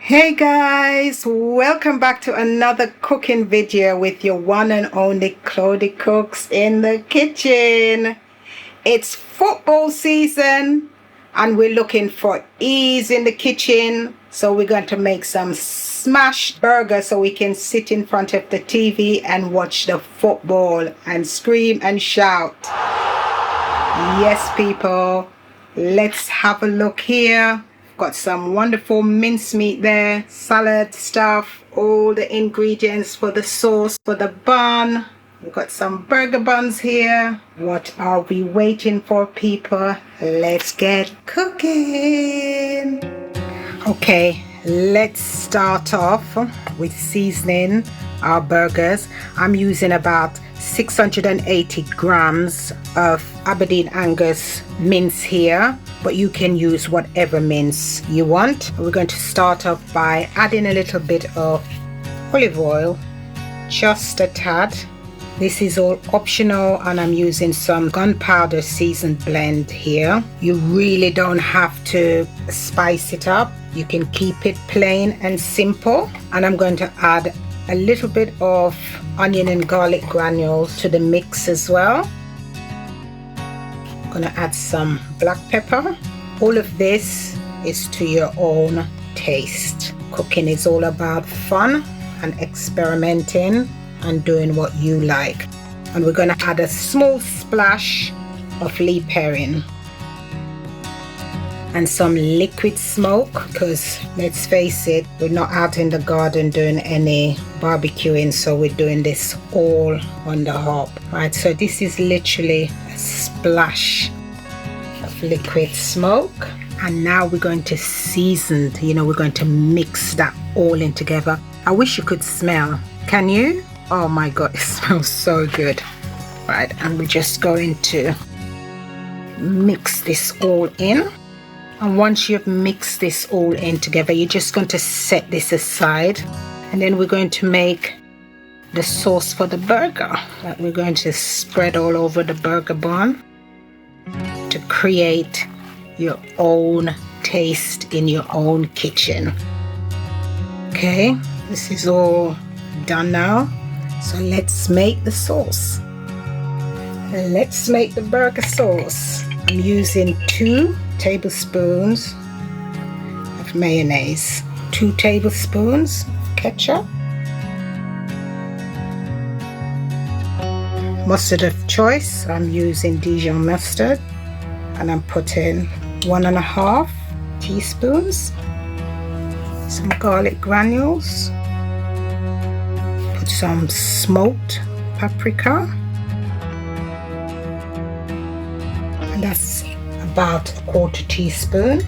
Hey guys, welcome back to another cooking video with your one and only Claudie Cooks in the kitchen. It's football season and we're looking for ease in the kitchen, so we're going to make some smashed burgers so we can sit in front of the TV and watch the football and scream and shout. Yes people, let's have a look here. Got some wonderful mincemeat there, salad stuff, all the ingredients for the sauce for the bun. We've got some burger buns here. What are we waiting for, people? Let's get cooking. Okay, let's start off with seasoning our burgers. I'm using about 680 grams of Aberdeen Angus mince here, but you can use whatever mince you want. We're going to start off by adding a little bit of olive oil, just a tad. This is all optional, and I'm using some gunpowder seasoned blend here. You really don't have to spice it up. You can keep it plain and simple. And I'm going to add a little bit of onion and garlic granules to the mix as well. I'm gonna add some black pepper. All of this is to your own taste. Cooking is all about fun and experimenting and doing what you like. And we're gonna add a small splash of Lea Perrins and some liquid smoke, because let's face it, we're not out in the garden doing any barbecuing, so we're doing this all on the hob, right? So this is literally a splash of liquid smoke. And now we're going to season, we're going to mix that all in together. I wish you could smell. Can you? Oh my god, it smells so good. Right, and we're just going to mix this all in. And once you've mixed this all in together, you're just going to set this aside, and then we're going to make the sauce for the burger that we're going to spread all over the burger bun to create your own taste in your own kitchen. Okay, this is all done now, so let's make the sauce. Let's make the burger sauce. I'm using 2 tablespoons of mayonnaise, 2 tablespoons of ketchup, mustard of choice. I'm using Dijon mustard, and I'm putting 1.5 teaspoons, some garlic granules, put some smoked paprika, and that's about 1/4 teaspoon.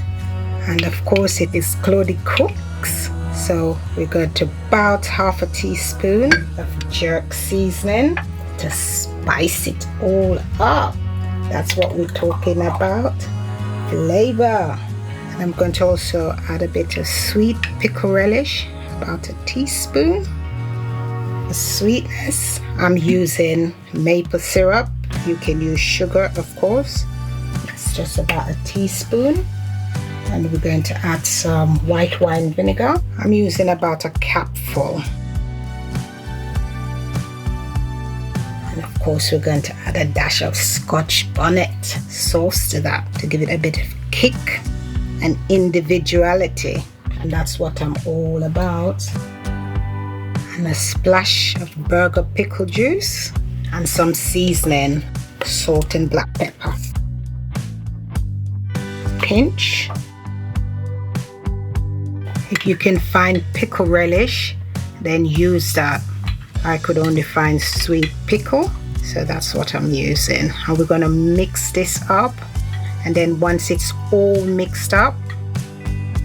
And of course it is Claudie Cooks, so we're going to about 1/2 teaspoon of jerk seasoning to spice it all up. That's what we're talking about, flavor. And I'm going to also add a bit of sweet pickle relish, about 1 teaspoon. For sweetness, I'm using maple syrup. You can use sugar, of course. It's just about 1 teaspoon. And we're going to add some white wine vinegar. I'm using about 1 cupful. And of course we're going to add a dash of Scotch bonnet sauce to that to give it a bit of kick and individuality. And that's what I'm all about. And a splash of burger pickle juice and some seasoning, salt and black pepper. Pinch. If you can find pickle relish, then use that. I could only find sweet pickle, so that's what I'm using. And we're going to mix this up, and then once it's all mixed up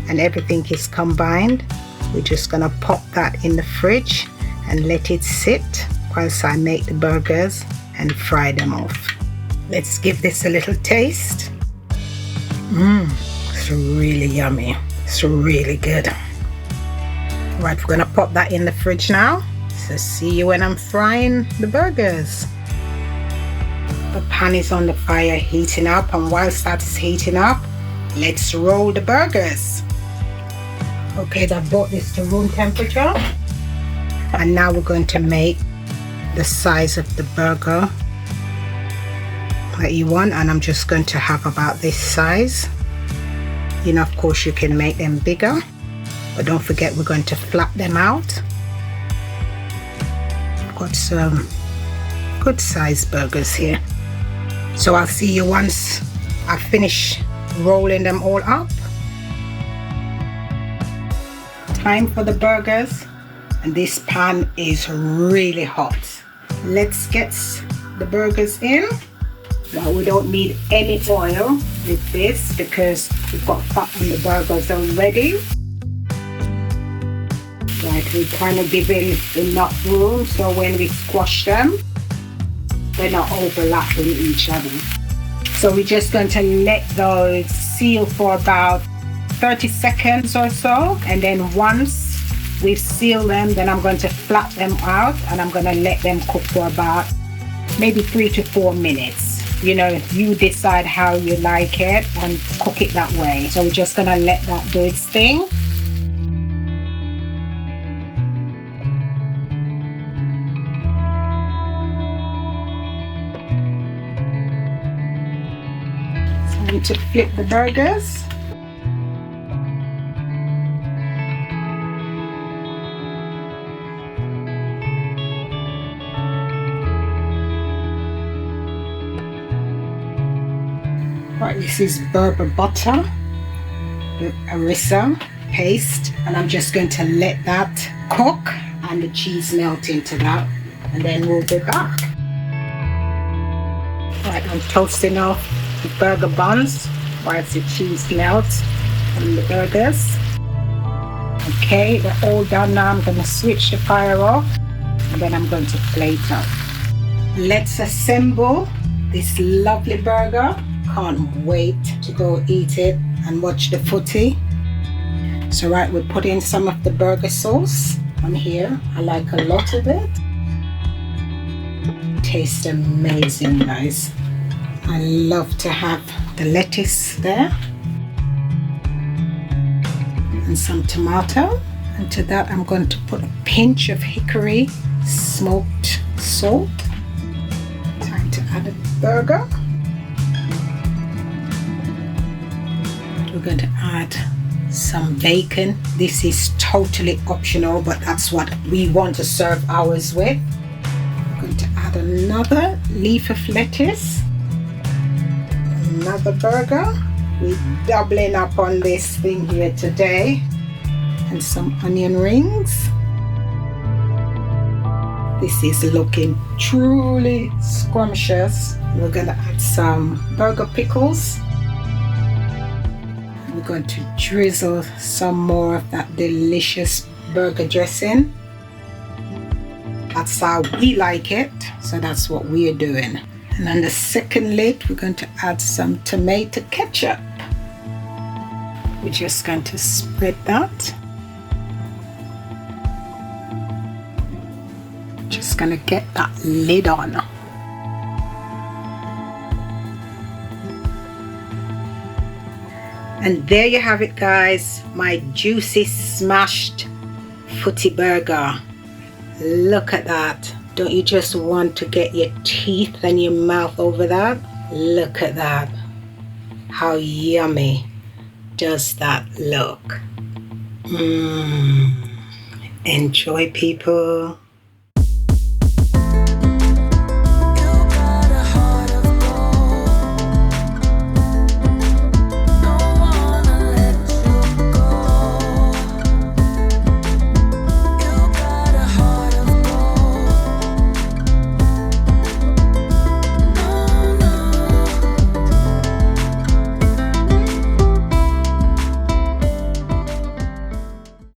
and everything is combined, we're just going to pop that in the fridge and let it sit whilst I make the burgers and fry them off. Let's give this a little taste. It's really yummy. It's really good. Right, we're gonna pop that in the fridge now. So see you when I'm frying the burgers. The pan is on the fire heating up, and whilst that is heating up, let's roll the burgers. Okay, I brought this to room temperature. And now we're going to make the size of the burger that you want, and I'm just going to have about this size. You know, of course you can make them bigger, but don't forget we're going to flat them out. Got some good sized burgers here. So I'll see you once I finish rolling them all up. Time for the burgers, and this pan is really hot. Let's get the burgers in. Now we don't need any oil with this because we've got fat on the burgers already. Right, we kind of give in enough room so when we squash them, they're not overlapping each other. So we're just going to let those seal for about 30 seconds or so, and then once we've sealed them, then I'm going to flat them out and I'm going to let them cook for about maybe 3 to 4 minutes. You know, you decide how you like it and cook it that way. So we're just going to let that do its thing. Time to flip the burgers. Right, this is Berber butter with Harissa paste, and I'm just going to let that cook and the cheese melt into that, and then we'll be back. Right, I'm toasting off the burger buns while the cheese melts on the burgers. Okay, they're all done now. I'm going to switch the fire off and then I'm going to plate up. Let's assemble this lovely burger. Can't wait to go eat it and watch the footy. So right, we're putting some of the burger sauce on here. I like a lot of it. Tastes amazing, guys. I love to have the lettuce there and some tomato, and to that I'm going to put a pinch of hickory smoked salt. Time to add a burger. We're going to add some bacon. This is totally optional, but that's what we want to serve ours with. We're going to add another leaf of lettuce, another burger. We're doubling up on this thing here today, and some onion rings. This is looking truly scrumptious. We're going to add some burger pickles. We're going to drizzle some more of that delicious burger dressing. That's how we like it, so that's what we're doing. And on the second lid, we're going to add some tomato ketchup. We're just going to spread that. Just going to get that lid on. And there you have it, guys, my juicy smashed footy burger. Look at that. Don't you just want to get your teeth and your mouth over that? Look at that. How yummy does that look? Enjoy, people.